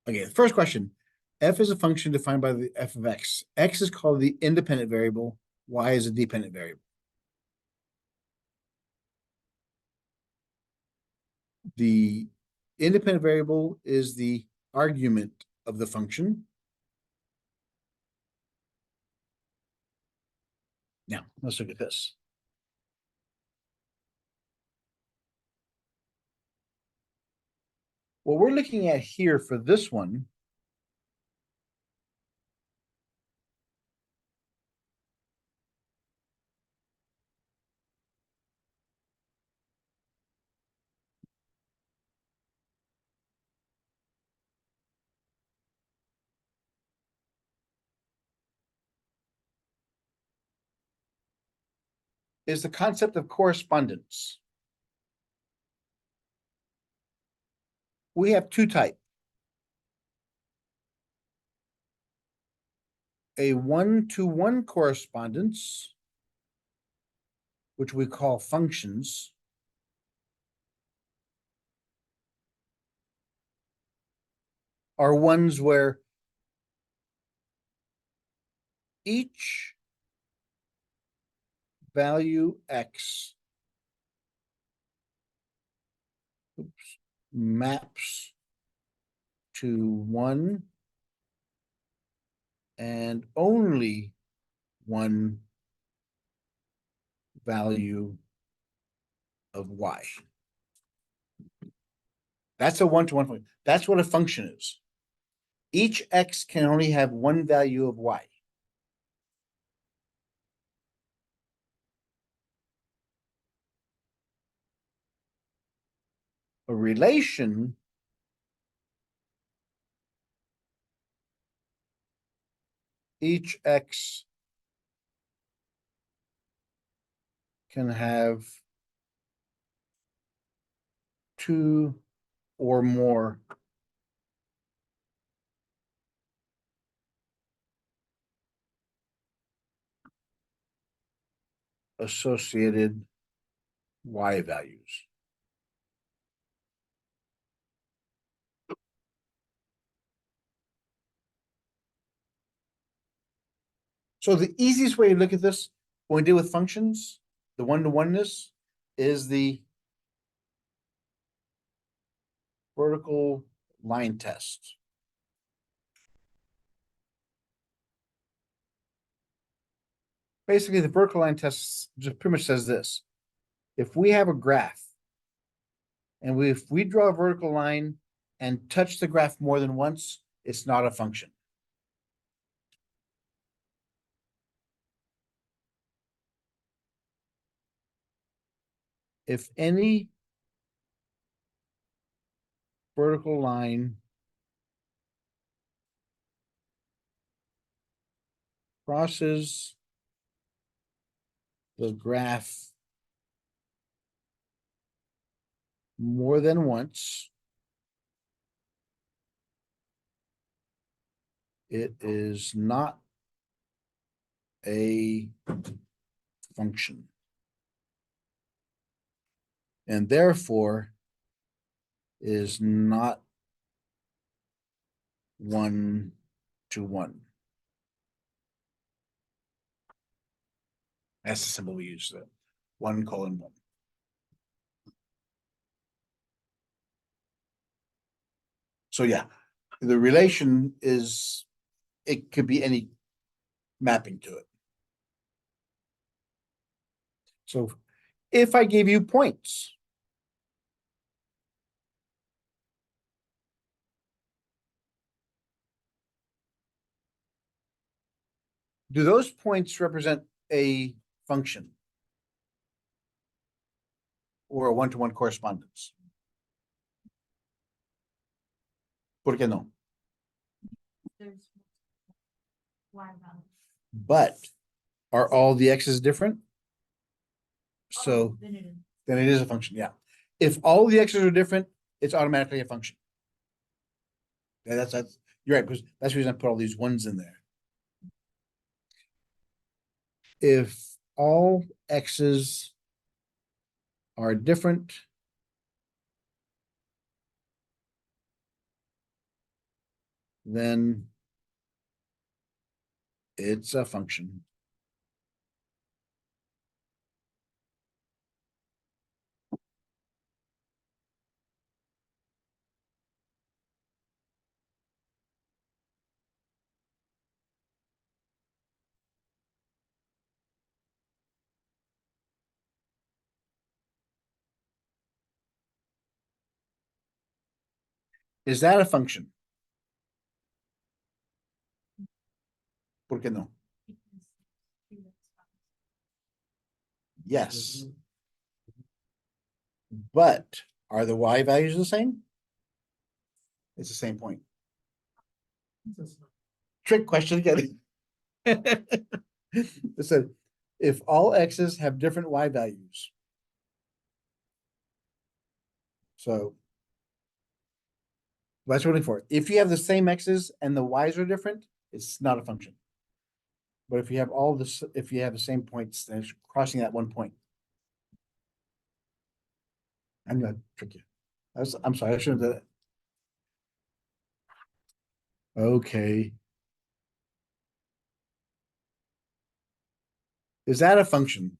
Okay, the first question. F is a function defined by the f of x. X is called the independent variable. Y is a dependent variable. The independent variable is the argument of the function. Now, let's look at this. What we're looking at here for this one is the concept of correspondence. We have two types. A one-to-one correspondence, which we call functions, are ones where each value x maps to one and only one value of y. That's a one-to-one function. That's what a function is. Each x can only have one value of y. A relation each x can have two or more associated y values. So the easiest way to look at this when we deal with functions, the one-to-oneness, is the vertical line test. Basically, the vertical line test just pretty much says this. If we have a graph and if we draw a vertical line and touch the graph more than once, it's not a function. If any vertical line crosses the graph more than once, it is not a function. And therefore is not one-to-one. That's the symbol we use, the 1:1. So yeah, the relation is, it could be any mapping to it. So if I gave you points, do those points represent a function or a one-to-one correspondence? ¿Por qué no? But are all the x's different? So then it is a function, yeah. If all the x's are different, it's automatically a function. Yeah, that's you're right, because that's the reason I put all these ones in there. If all x's are different, . then it's a function. Is that a function? ¿Por qué no? Yes. But are the y values the same? It's the same point. Trick question again. It said, if all x's have different y values. So that's what we're looking for. If you have the same x's and the y's are different, it's not a function. But if you have all this, if you have the same points, then it's crossing that one point. I'm gonna trick you. I'm sorry, I shouldn't have done that. Okay. Is that a function?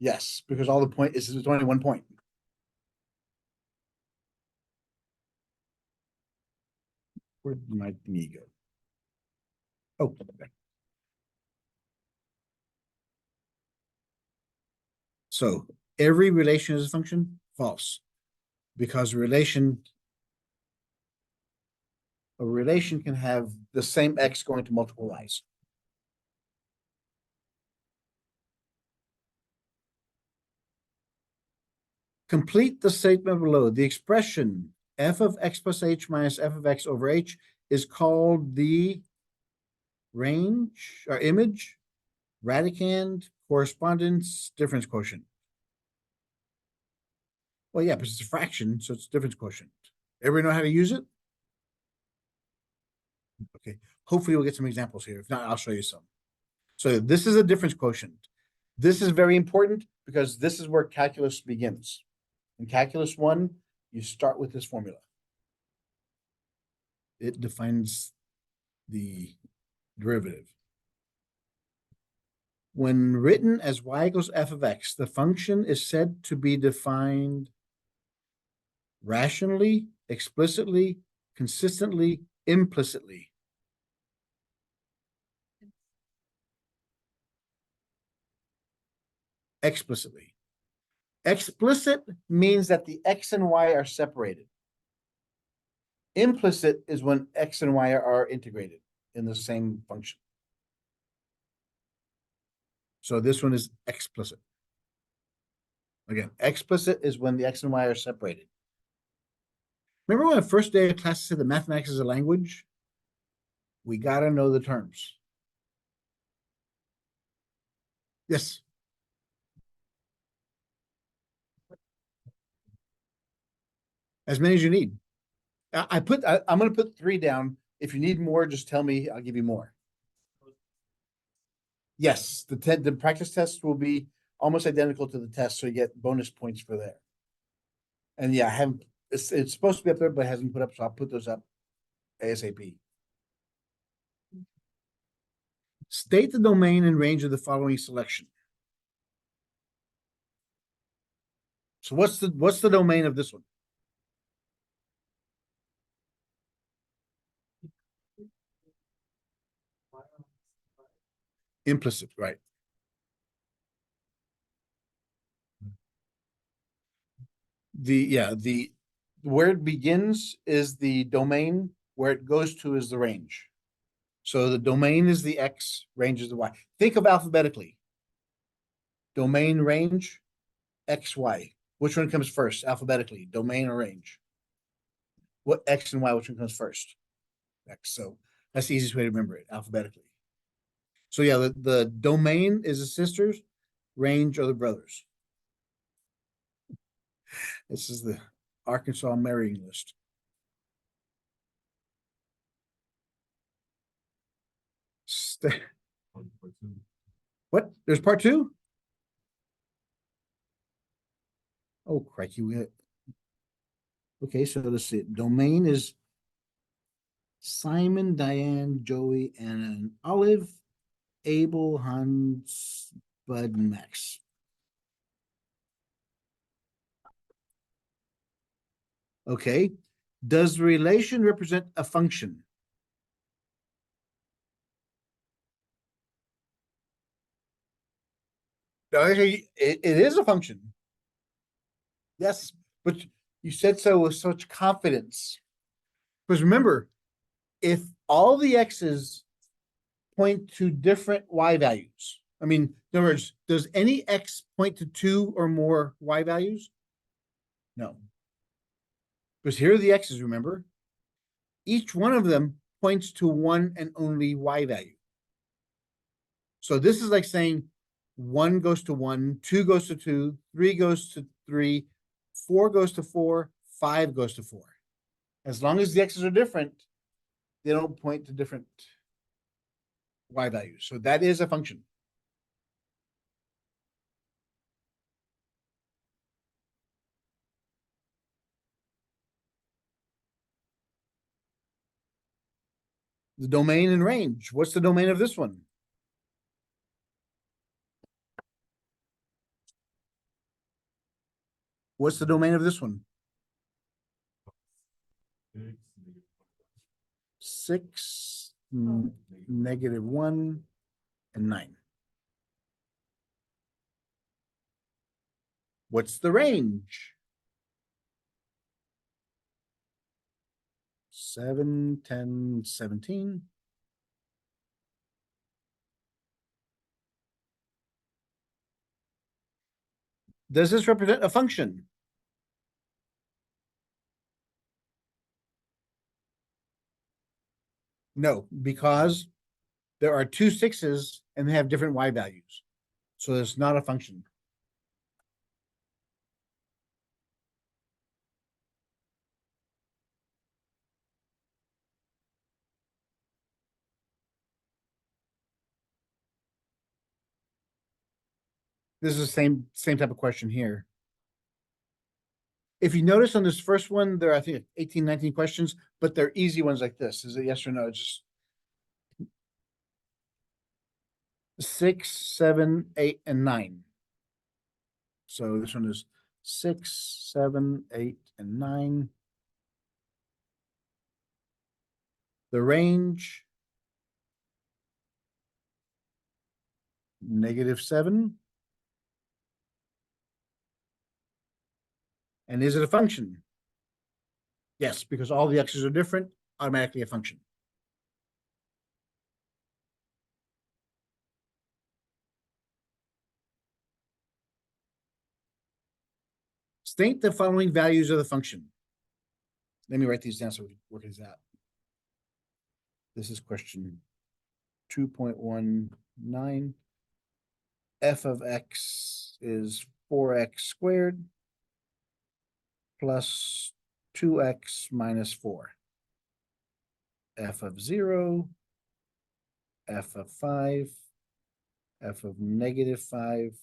Yes, because all the point is there's only one point. Where did my thingy go? Oh, okay. So every relation is a function? False. Because a relation can have the same x going to multiple y's. Complete the statement below. The expression f of x plus h minus f of x over h is called the range or image, radicand, correspondence, difference quotient. Well, yeah, but it's a fraction, so it's difference quotient. Everybody know how to use it? Okay. Hopefully we'll get some examples here. If not, I'll show you some. So this is a difference quotient. This is very important because this is where calculus begins. In calculus 1, you start with this formula. It defines the derivative. When written as y equals f of x, the function is said to be defined rationally, explicitly, consistently, implicitly. Explicitly. Explicit means that the x and y are separated. Implicit is when x and y are integrated in the same function. So this one is explicit. Again, explicit is when the x and y are separated. Remember when the first day of class said that mathematics is a language? We got to know the terms. Yes. As many as you need. I'm going to put 3 down. If you need more, just tell me. I'll give you more. Yes, the practice test will be almost identical to the test, so you get bonus points for there. And yeah, I haven't. It's supposed to be up there, but it hasn't put up, so I'll put those up ASAP. State the domain and range of the following selection. So what's the domain of this one? Implicit, right? The where it begins is the domain, where it goes to is the range. So the domain is the x, range is the y. Think of alphabetically. Domain, range, x, y. Which one comes first alphabetically? Domain or range? What x and y, which one comes first? X. So that's the easiest way to remember it alphabetically. So yeah, the domain is the sisters, range are the brothers. This is the Arkansas marrying list. What? There's part 2? Oh, crikey. Okay, so let's see. Domain is Simon, Diane, Joey, and Olive, Abel, Hans, Bud, Max. Okay. Does the relation represent a function? Actually, it is a function. Yes, but you said so with such confidence. Because remember, if all the x's point to different y values, I mean, in other words, does any x point to two or more y values? No. Because here are the x's, remember? Each one of them points to one and only y value. So this is like saying one goes to one, two goes to two, three goes to three, four goes to four, five goes to four. As long as the x's are different, they don't point to different y values. So that is a function. The domain and range. What's the domain of this one? What's the domain of this one? 6, -1, and 9. What's the range? 7, 10, 17. Does this represent a function? No, because there are two 6's and they have different y values. So it's not a function. This is the same type of question here. If you notice on this first one, there are, I think, 18, 19 questions, but they're easy ones like this. Is it yes or no? It's just 6, 7, 8, and 9. So this one is 6, 7, 8, and 9. The range, -7. And is it a function? Yes, because all the x's are different, automatically a function. State the following values of the function. Let me write these down so we can work these out. This is question 2.19. F of x is 4x squared plus 2x minus 4. F of 0, f of 5, f of -5,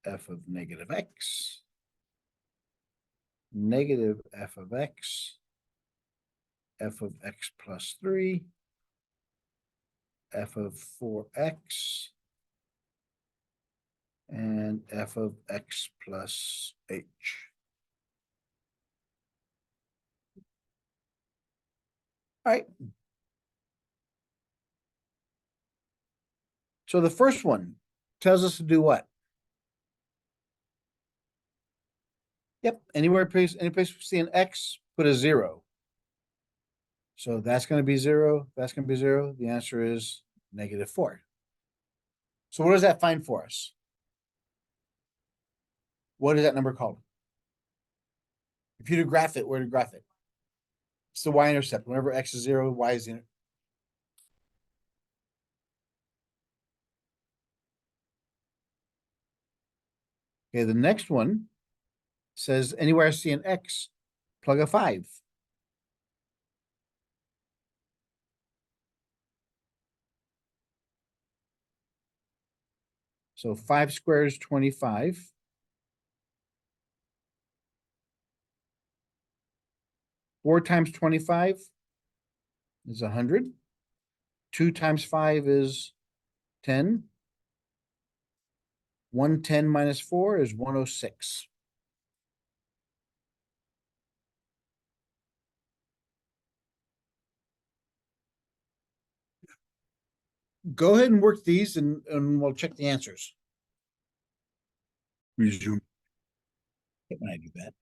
f of -x, negative f of x, f of x plus 3, f of 4x, and f of x plus h. All right. So the first one tells us to do what? Yep, any place we see an x, put a 0. So that's going to be 0, that's going to be 0. The answer is -4. So what does that find for us? What is that number called? If you to graph it, where to graph it? It's the y-intercept. Whenever x is 0, y is in. Okay, the next one says anywhere I see an x, plug a 5. So 5 squared is 25. 4 times 25, is 100. 2 times 5 is 10. 110 minus 4 is 106. Go ahead and work these and we'll check the answers. Resume. When I do that.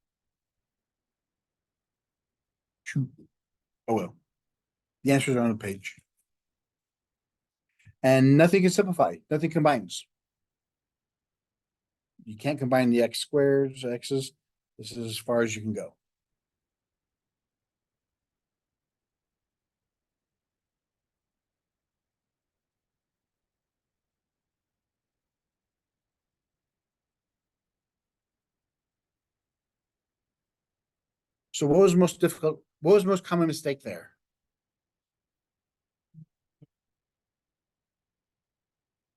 Oh well. The answers are on the page. And nothing can simplify. Nothing combines. You can't combine the x squares, x's. This is as far as you can go. So what was most difficult? What was most common mistake there?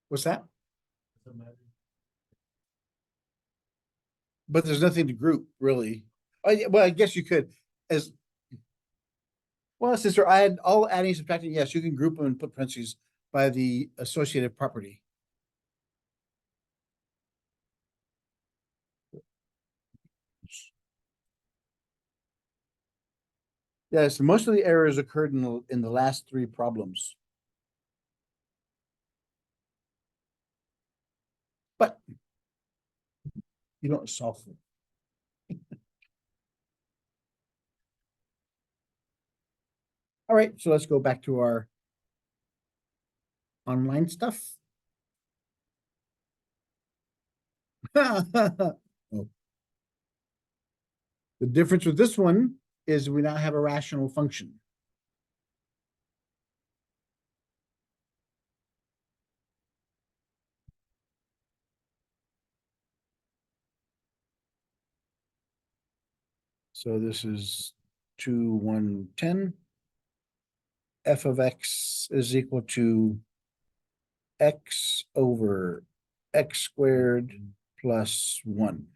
What's that? But there's nothing to group really. Well, I guess you could as well, sister. I had all adding, subtracting. Yes, you can group them and put parentheses by the associated property. Yes, most of the errors occurred in the last 3 problems. But you don't solve them. All right, so let's go back to our online stuff. Oh. The difference with this one is we now have a rational function. So this is 2, 1, 10. F of x is equal to x over x squared plus 1.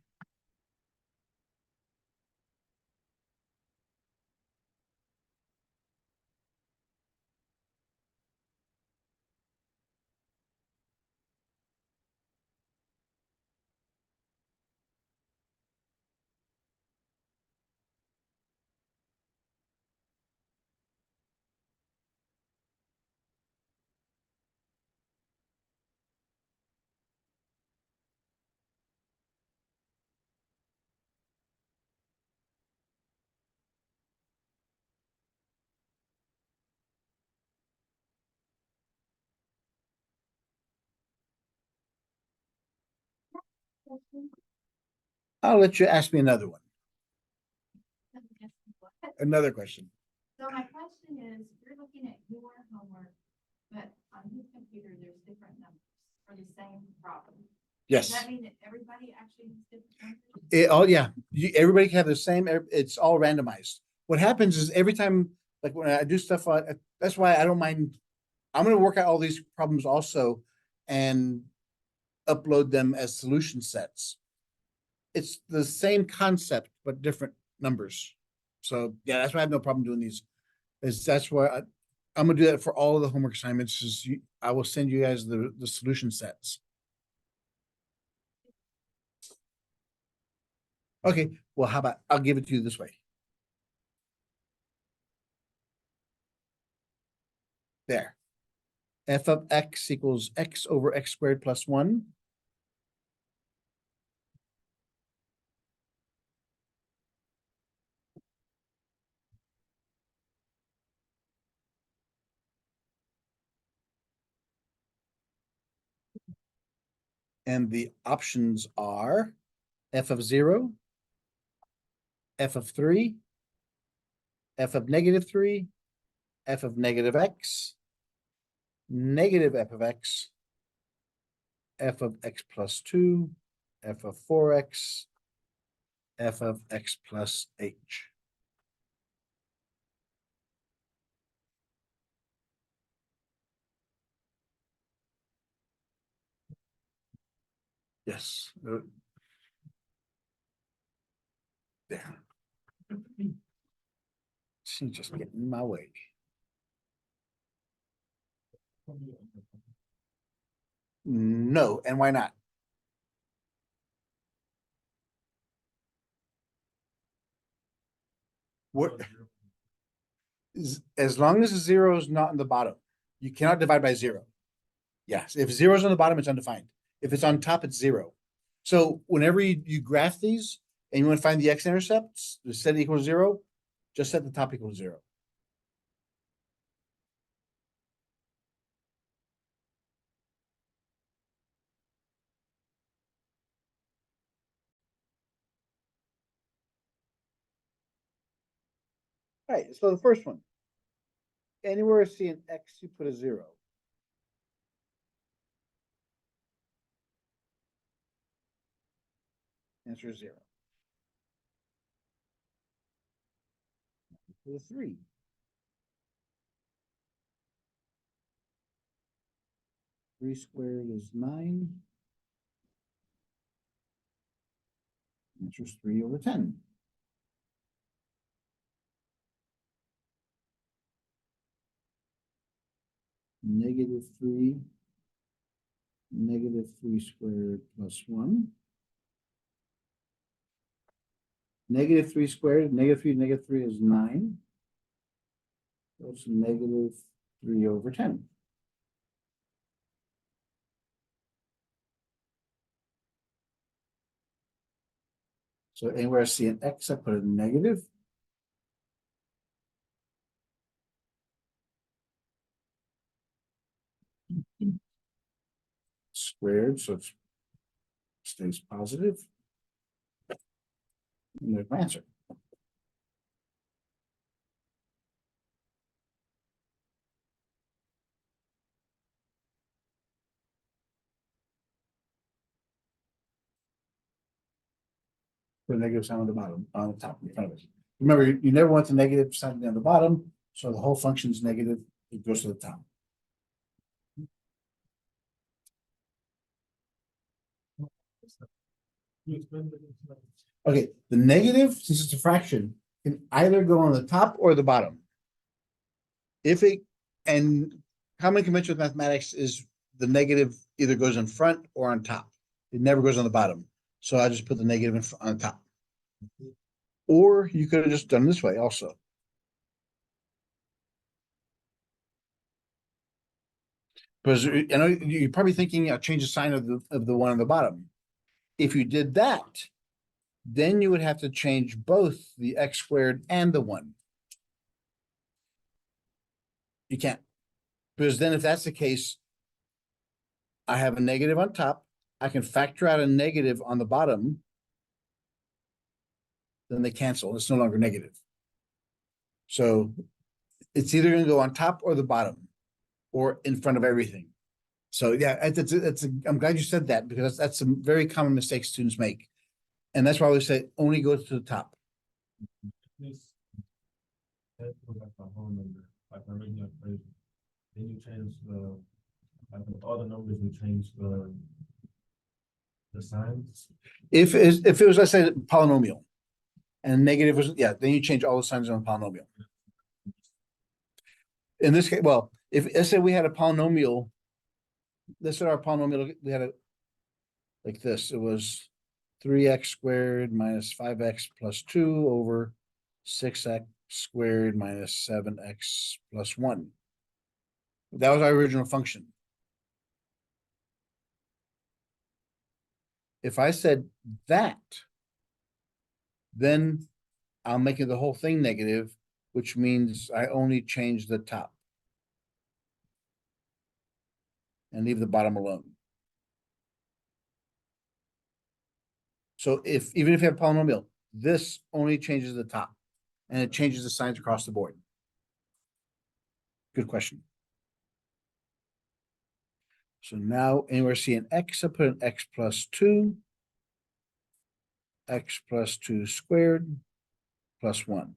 I'll let you ask me another one. Another question. So my question is, you're looking at your homework, but on his computer, there's different numbers for the same problem. Does Yes. that mean that everybody actually has different numbers? Yeah, everybody can have the same, it's all randomized. What happens is every time, like when I do stuff, that's why I don't mind. I'm gonna work out all these problems also and upload them as solution sets. It's the same concept, but different numbers. So yeah, that's why I have no problem doing these. That's why I'm gonna do that for all of the homework assignments. I will send you guys the solution sets. Okay, well, how about I'll give it to you this way. There. F of x equals x over x squared plus 1. And the options are f of 0, f of 3, f of negative 3, f of negative x, negative f of x, f of x plus 2, f of 4x, f of x plus h. Yes. There. She's just getting in my way. No, and why not? What, as long as the zero is not in the bottom, you cannot divide by zero. Yes, if zero is on the bottom, it's undefined. If it's on top, it's zero. So whenever you graph these and you want to find the x-intercepts, the set equals zero, just set the top equal to zero. All right, so the first one. Anywhere I see an x, you put a zero. Answer is zero. The 3. 3 squared is 9. Answer is 3/10. -3, -3 squared plus 1. -3 squared, -3 is 9. That's -3/10. So anywhere I see an x, I put a negative. Squared, so it stays positive. And there's my answer. Put a negative sign on the bottom, on the top, in front of it. Remember, you never want the negative sign on the bottom, so the whole function is negative, it goes to the top. Okay, the negative, since it's a fraction, can either go on the top or the bottom. If it, and common convention with mathematics is the negative either goes in front or on top. It never goes on the bottom. So I just put the negative on top. Or you could have just done this way also. Because I know you're probably thinking I'll change the sign of the one on the bottom. If you did that, then you would have to change both the x squared and the 1. You can't. Because then if that's the case, I have a negative on top. I can factor out a negative on the bottom. Then they cancel. It's no longer negative. So it's either going to go on top or the bottom or in front of everything. So yeah, I'm glad you said that because that's a very common mistake students make. And that's why we say only go to the top. Please. That was like a whole number, like original equation. Then you change like all the numbers, you change the signs. If it was, let's say, polynomial and negative was, yeah, then you change all the signs on a polynomial. In this case, well, if let's say we had a polynomial, let's say our polynomial, we had a like this, it was 3x squared minus 5x plus 2 over 6x squared minus 7x plus 1. That was our original function. If I said that, then I'm making the whole thing negative, which means I only change the top and leave the bottom alone. So even if you have polynomial, this only changes the top and it changes the signs across the board. Good question. So now anywhere I see an x, I put an x plus 2, x plus 2 squared plus 1.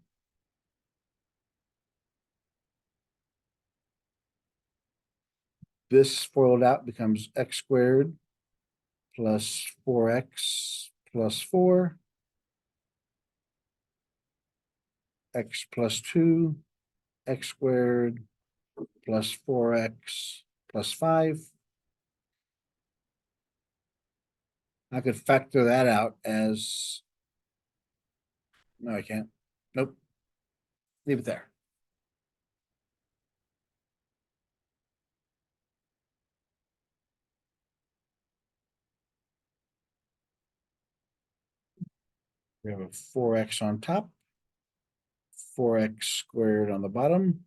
This FOILed out becomes x squared plus 4x plus 4, x plus 2, x squared plus 4x plus 5. I could factor that out as. No, I can't. Nope. Leave it there. We have a 4x on top. 4x squared on the bottom.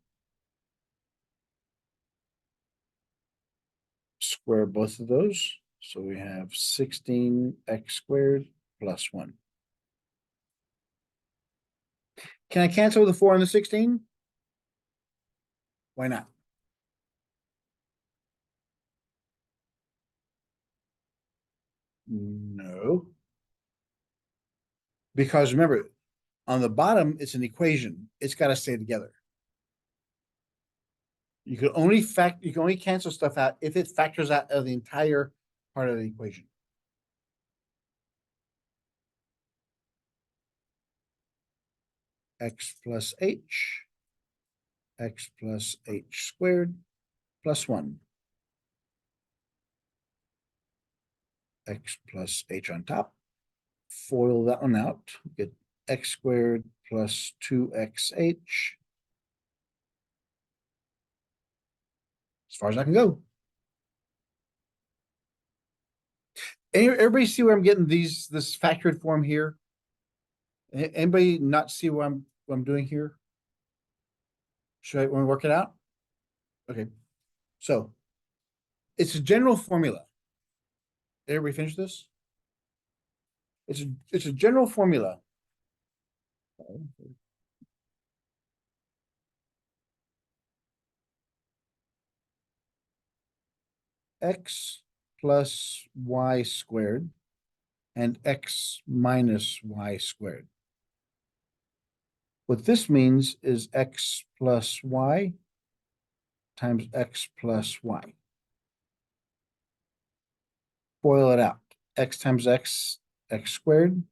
Square both of those. So we have 16x squared plus 1. Can I cancel the 4 and the 16? Why not? No. Because remember, on the bottom, it's an equation. It's got to stay together. You can only cancel stuff out if it factors out of the entire part of the equation. X plus h, x plus h squared plus 1. X plus h on top. Foil that one out. Get x squared plus 2xh. As far as I can go. Everybody see where I'm getting this factored form here? Anybody not see what I'm doing here? Should I want to work it out? Okay. So it's a general formula. Everybody finish this? It's a general formula. X plus y squared and x minus y squared. What this means is x plus y times x plus y. Boil it out. X times x, x squared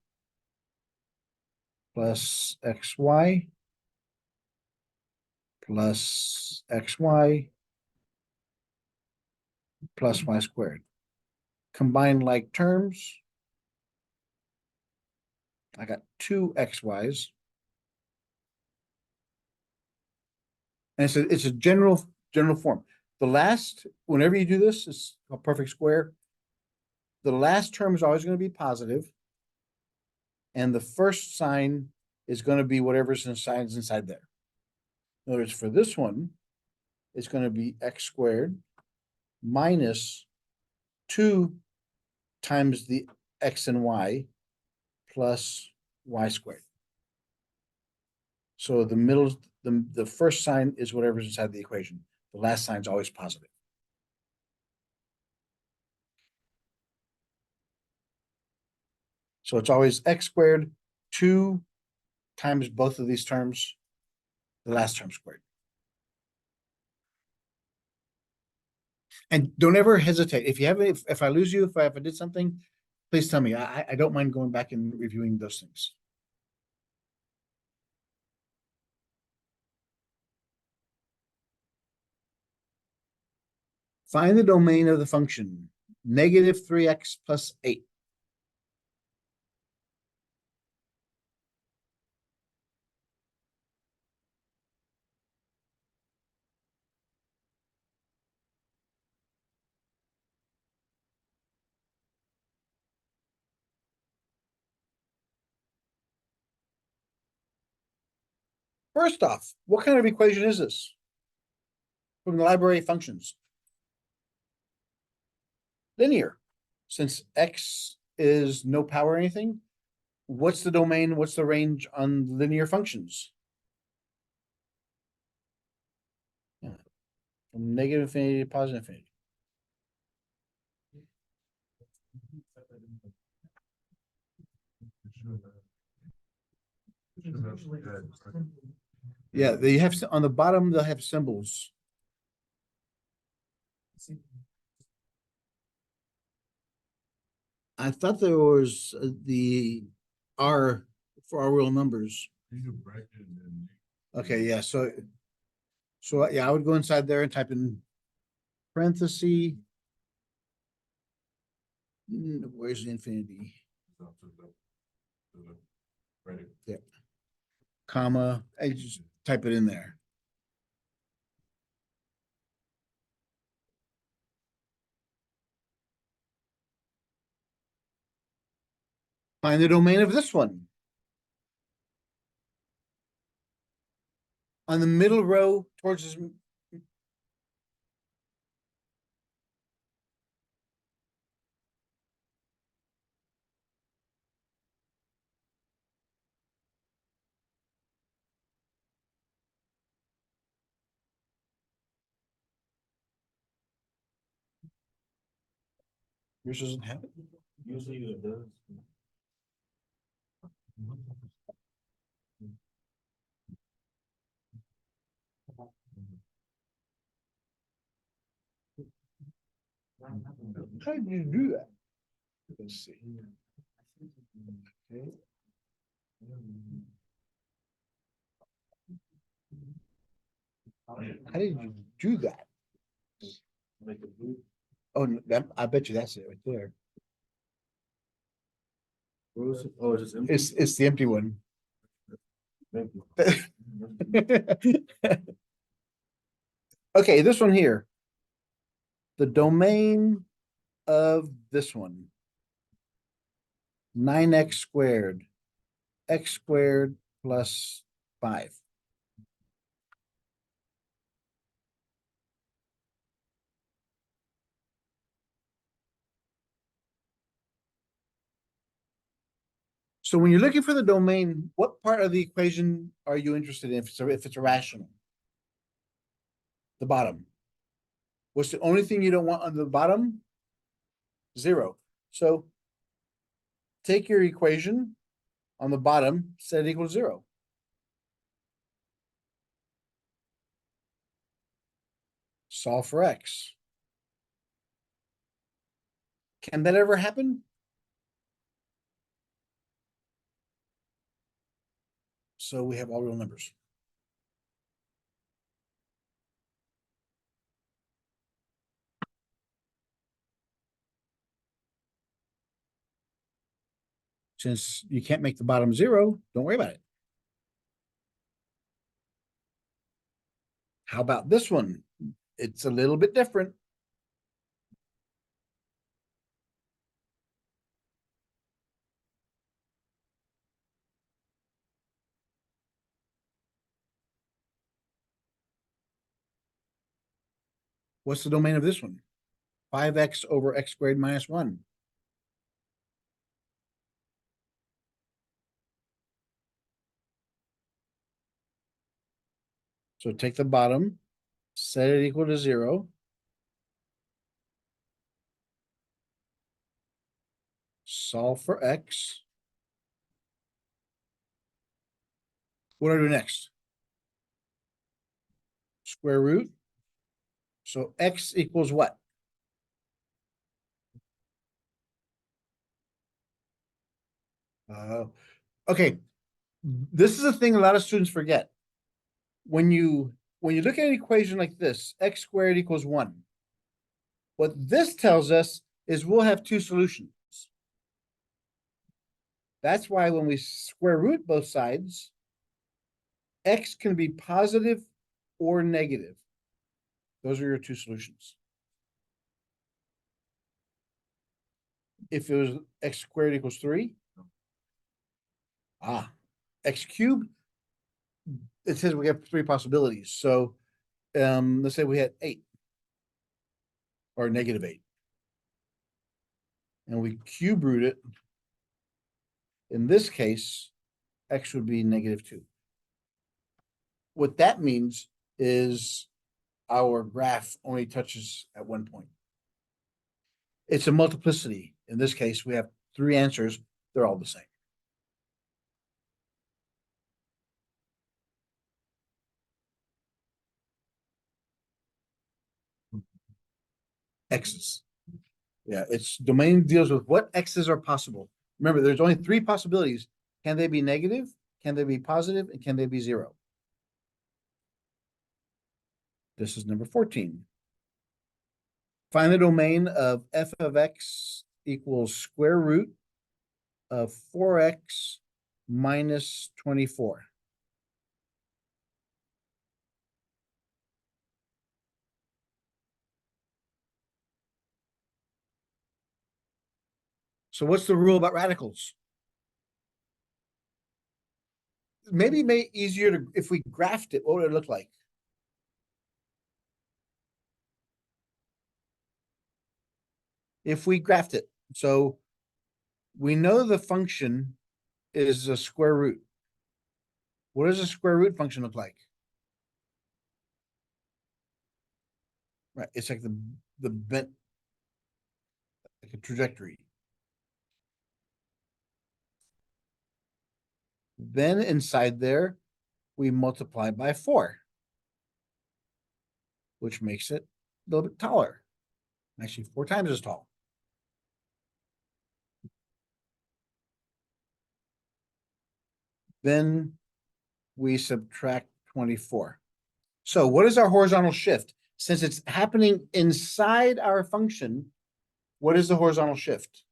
plus xy plus xy plus y squared. Combine like terms. I got 2 xy's. And it's a general form. The last, whenever you do this, it's a perfect square. The last term is always going to be positive, and the first sign is going to be whatever's inside there. In other words, for this one, it's going to be x squared minus 2 times the x and y plus y squared. So the middle, the first sign is whatever's inside the equation. The last sign is always positive. So it's always x squared, 2 times both of these terms, the last term squared. And don't ever hesitate. If you have, if I lose you, if I did something, please tell me. I don't mind going back and reviewing those things. Find the domain of the function, negative 3x plus 8. First off, what kind of equation is this? From the library of functions. Linear. Since x is no power or anything, what's the domain, what's the range on linear functions? Yeah. From negative infinity to positive infinity. Yeah, they have, on the bottom, they'll have symbols. I thought there was the R for our real numbers. Okay, yeah, so yeah, I would go inside there and type in parenthesis. Where's the infinity? So to the credit. Comma, I just type it in there. Find the domain of this one. On the middle row towards this. Yours doesn't have it. Usually it does. How did you do that? Let's see. Okay. How did you do that? Make it blue. Oh, I bet you that's it right there. What was it? Oh, it's just empty. It's the empty one. Thank you. Okay, this one here. The domain of this one. 9x squared. X squared plus 5. So when you're looking for the domain, what part of the equation are you interested in if it's a rational? The bottom. What's the only thing you don't want on the bottom? 0. So take your equation on the bottom, set it equal to 0. Solve for x. Can that ever happen? So we have all real numbers. Since you can't make the bottom 0, don't worry about it. How about this one? It's a little bit different. What's the domain of this one? 5x over x squared minus 1. So take the bottom, set it equal to 0. Solve for x. What do I do next? Square root. So x equals what? Okay. This is a thing a lot of students forget. When you look at an equation like this, x squared equals 1. What this tells us is we'll have 2 solutions. That's why when we square root both sides, x can be positive or negative. Those are your 2 solutions. If it was x squared equals 3, x cubed, it says we have 3 possibilities. So let's say we had 8 or negative 8. And we cube root it. In this case, x would be negative 2. What that means is our graph only touches at one point. It's a multiplicity. In this case, we have 3 answers. They're all the same. X's. Yeah, its domain deals with what x's are possible. Remember, there's only 3 possibilities. Can they be negative? Can they be positive? And can they be 0? This is number 14. Find the domain of f of x equals square root of 4x minus 24. So what's the rule about radicals? Maybe make easier to, if we graphed it, what would it look like? If we graphed it, so we know the function is a square root. What does a square root function look like? Right, it's like the bent, like a trajectory. Then inside there, we multiply by 4, which makes it a little bit taller. Actually, 4 times as tall. Then we subtract 24. So what is our horizontal shift? Since it's happening inside our function, what is the horizontal shift?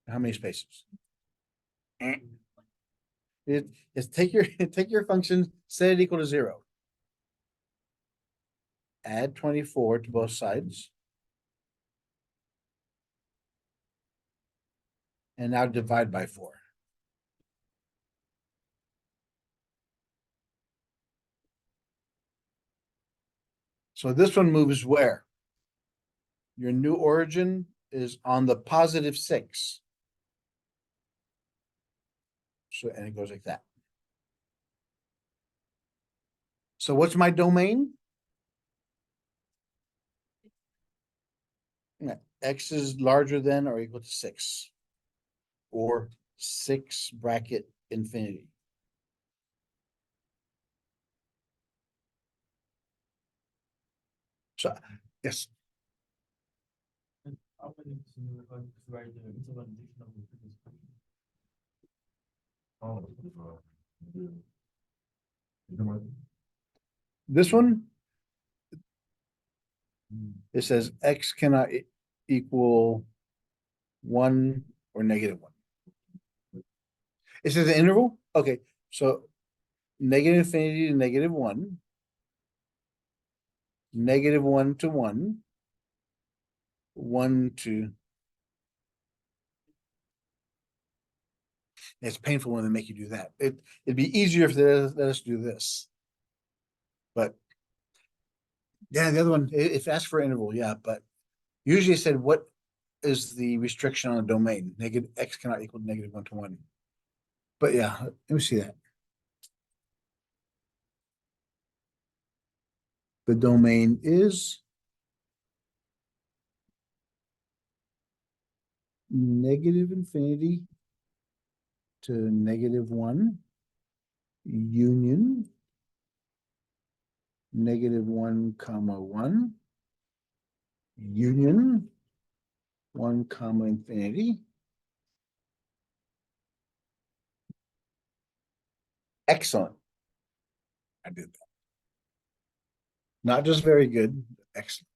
How many spaces? It is take your function, set it equal to 0. Add 24 to both sides. And now divide by 4. So this one moves where? Your new origin is on the positive 6. So, and it goes like that. So what's my domain? Yeah, x is larger than or equal to 6. Or 6 bracket infinity. So, yes, And how many right there, it's a rendition of the previous question. Oh, this one, Mm. it says x cannot equal 1 or negative 1. It says the interval? Okay, so negative infinity to negative 1, negative 1 to 1, 1 to. It's painful when they make you do that. It'd be easier if they let us do this. But yeah, the other one, if asked for interval, yeah, but usually it said what is the restriction on a domain? Negative x cannot equal negative 1 to 1. But yeah, let me see that. The domain is negative infinity to negative 1 union negative 1 comma 1 union 1 comma infinity. Excellent. I did that. Not just very good, excellent.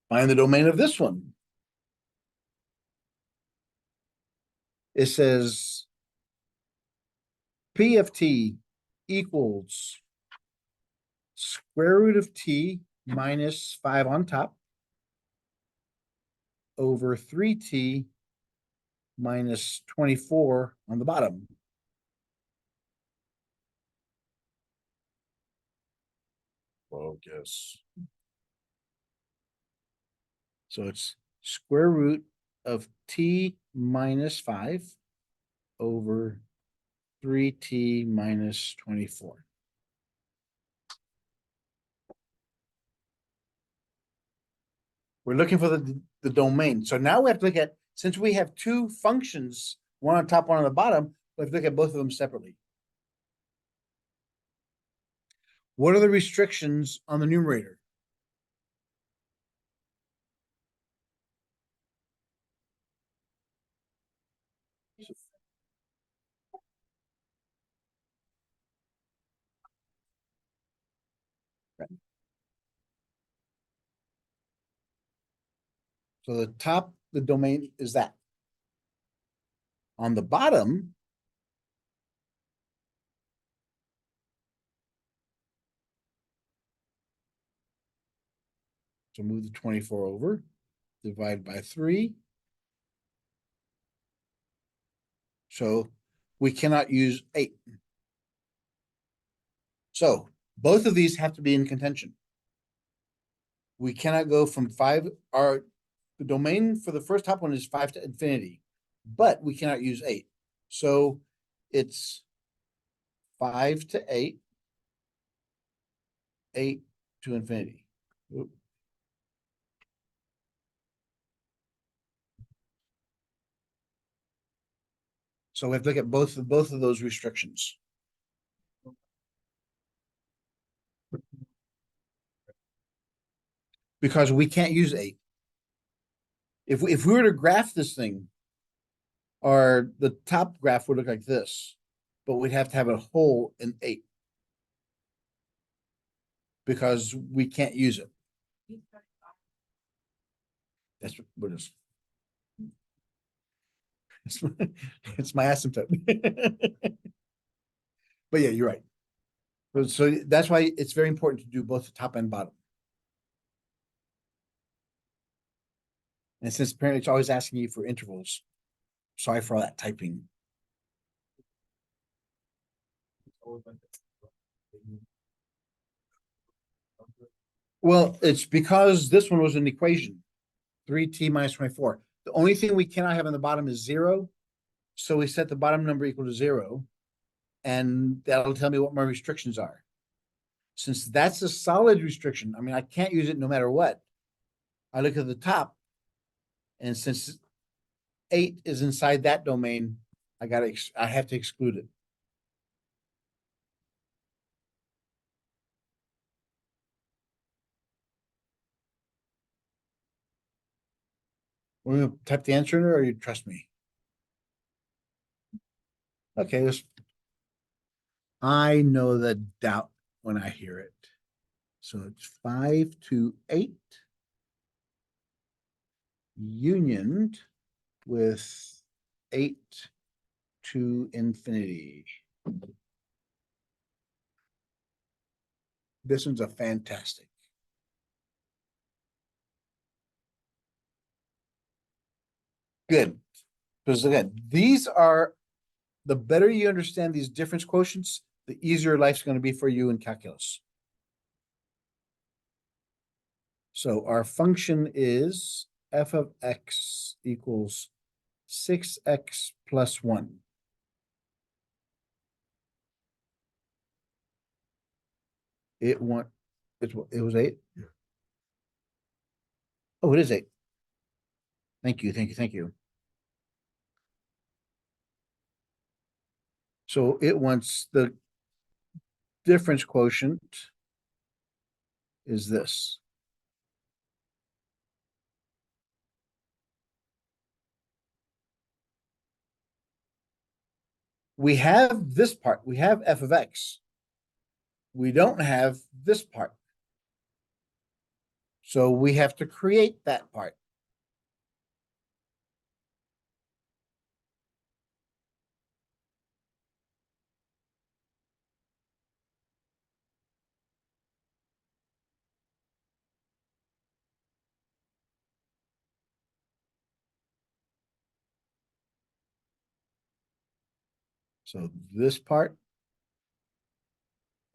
Find the domain of this one. It says P of t equals square root of t minus 5 on top over 3t minus 24 on the bottom. Focus. So it's square root of t minus 5 over 3t minus 24. We're looking for the domain. So now we have to look at, since we have 2 functions, one on top, one on the bottom, we have to look at both of them separately. What are the restrictions on the numerator? So the top, the domain is that. On the bottom, so move the 24 over, divide by 3. So we cannot use 8. So both of these have to be in contention. We cannot go from 5, the domain for the first top one is 5 to infinity, but we cannot use 8. So it's 5 to 8, 8 to infinity. Oop. So we have to look at both of those restrictions. Because we can't use 8. If we were to graph this thing, the top graph would look like this, but we'd have to have a hole in 8. Because we can't use it. That's what it is. It's my asymptote. But yeah, you're right. So that's why it's very important to do both the top and bottom. And since apparently it's always asking you for intervals, sorry for all that typing. Well, it's because this one was an equation, 3t minus 24. The only thing we cannot have on the bottom is 0. So we set the bottom number equal to 0. And that'll tell me what my restrictions are. Since that's a solid restriction, I mean, I can't use it no matter what. I look at the top, and since 8 is inside that domain, I have to exclude it. We're gonna type the answer in there, or you trust me? Okay, I know the doubt when I hear it. So it's 5 to 8 unioned with 8 to infinity. This one's a fantastic. Good. Because again, these are, the better you understand these difference quotients, the easier life's going to be for you in calculus. So our function is f of x equals 6x plus 1. It was 8? Yeah. Oh, it is 8. Thank you, thank you, thank you. So it wants the difference quotient is this. We have this part. We have f of x. We don't have this part. So we have to create that part. So this part,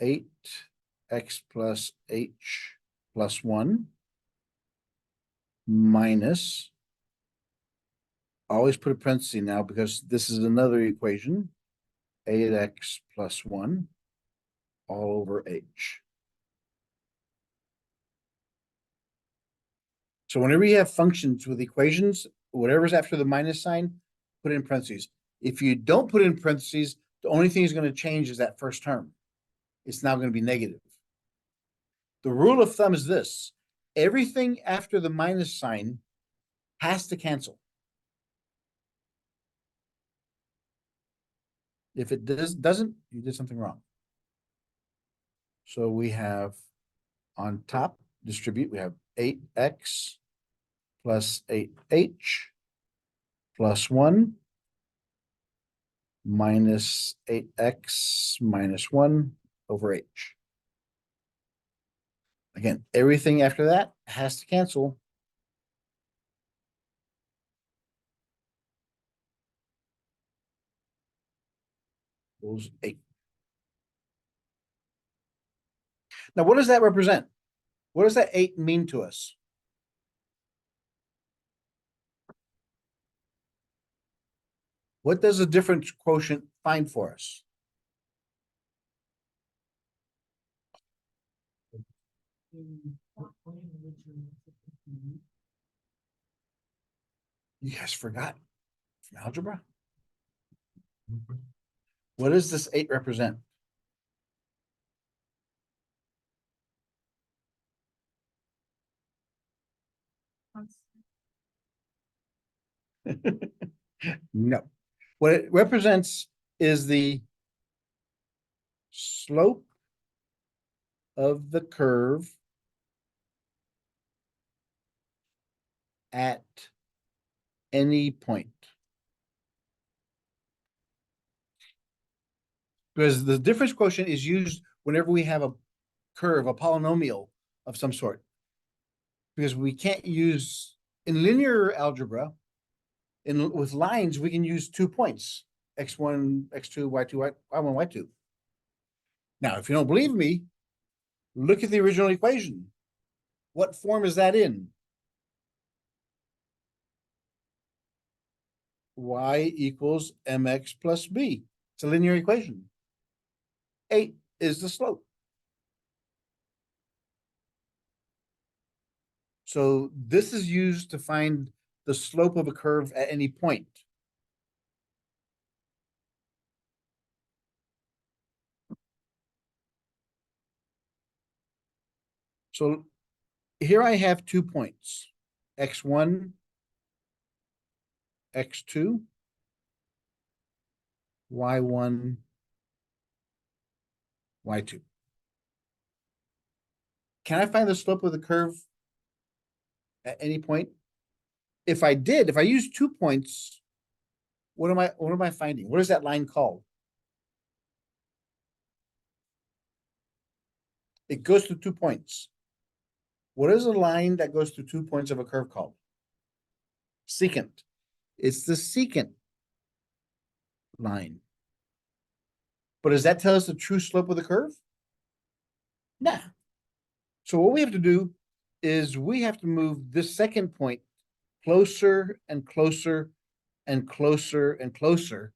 8x plus h plus 1 minus, always put a parenthesis now because this is another equation, 8x plus 1 all over h. So whenever you have functions with equations, whatever's after the minus sign, put it in parentheses. If you don't put it in parentheses, the only thing that's going to change is that first term. It's now going to be negative. The rule of thumb is this: everything after the minus sign has to cancel. If it doesn't, you did something wrong. So we have on top, distribute, we have 8x plus 8h plus 1 minus 8x minus 1 over h. Again, everything after that has to cancel. Equals 8. Now, what does that represent? What does that 8 mean to us? What does the difference quotient find for us? You guys forgot from algebra? What does this 8 represent? No. What it represents is the slope of the curve at any point. Because the difference quotient is used whenever we have a curve, a polynomial of some sort. Because we can't use, in linear algebra, with lines, we can use 2 points, x1, x2, y2, y1, y2. Now, if you don't believe me, look at the original equation. What form is that in? Y equals mx plus b. It's a linear equation. 8 is the slope. So this is used to find the slope of a curve at any point. So here I have 2 points, x1, x2, y1, y2. Can I find the slope of the curve at any point? If I use 2 points, what am I finding? What is that line called? It goes through 2 points. What is a line that goes through 2 points of a curve called? Secant. It's the secant line. But does that tell us the true slope of the curve? Nah. So what we have to do is we have to move this second point closer and closer and closer and closer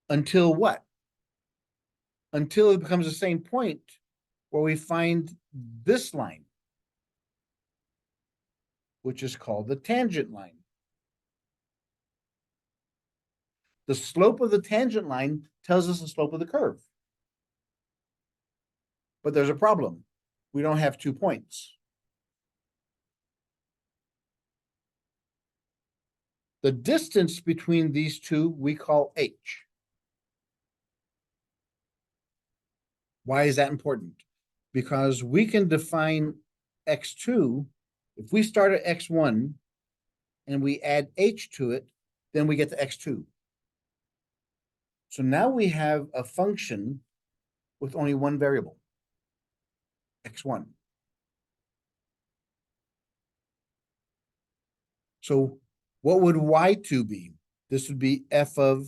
until what? Until it becomes the same point where we find this line, which is called the tangent line. The slope of the tangent line tells us the slope of the curve. But there's a problem. We don't have 2 points. The distance between these two we call h. Why is that important? Because we can define x2, if we start at x1 and we add h to it, then we get to x2. So now we have a function with only one variable, x1. So what would y2 be? This would be f of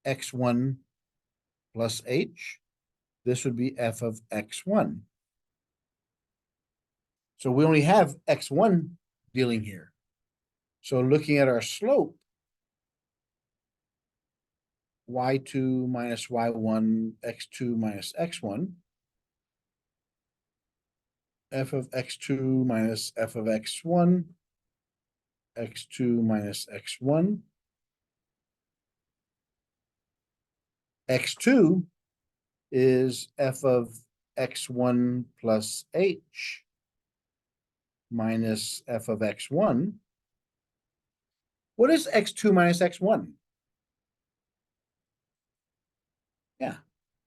x1 plus h. This would be f of x1. So we only have x1 dealing here. So looking at our slope, y2 minus y1, x2 minus x1, f of x2 minus f of x1, x2 minus x1, x2 is f of x1 plus h minus f of x1. What is x2 minus x1? Yeah,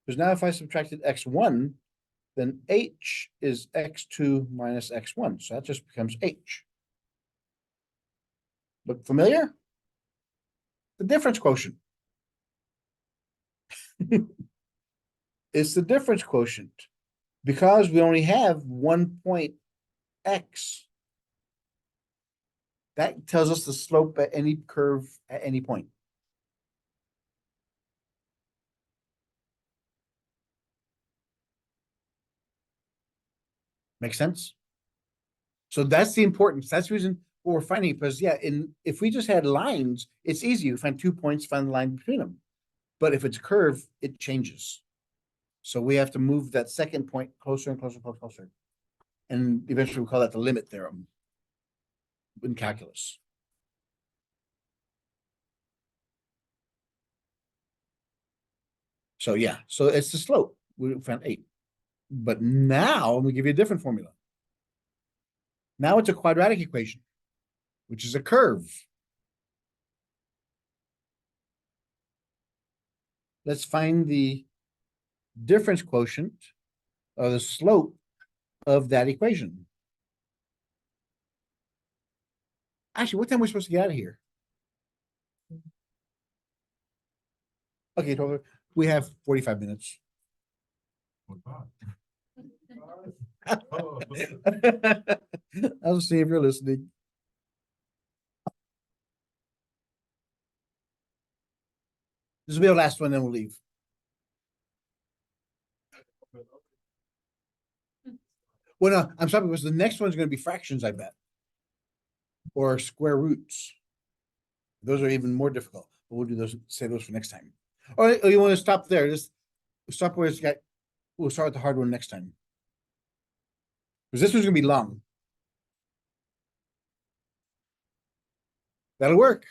because now if I subtracted x1, then h is x2 minus x1. So that just becomes h. Look familiar? The difference quotient. It's the difference quotient. Because we only have 1 point x. That tells us the slope at any curve at any point. Make sense? So that's the importance. That's the reason what we're finding, because yeah, if we just had lines, it's easy to find 2 points, find the line between them. But if it's a curve, it changes. So we have to move that second point closer and closer, closer, closer. And eventually we call that the limit theorem in calculus. So yeah, so it's the slope. We found 8. But now we give you a different formula. Now it's a quadratic equation, which is a curve. Let's find the difference quotient or the slope of that equation. Actually, what time are we supposed to get out of here? Okay, we have 45 minutes. Oh, God. I'll see if you're listening. This will be our last one, then we'll leave. Well, no, I'm sorry, because the next one's gonna be fractions, I bet. Or square roots. Those are even more difficult, but we'll do those, say those for next time. All right, you wanna stop there, just stop where it's got, we'll start with the hard one next time. Because this one's gonna be long. That'll work.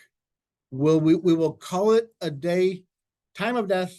We will call it a day, time of death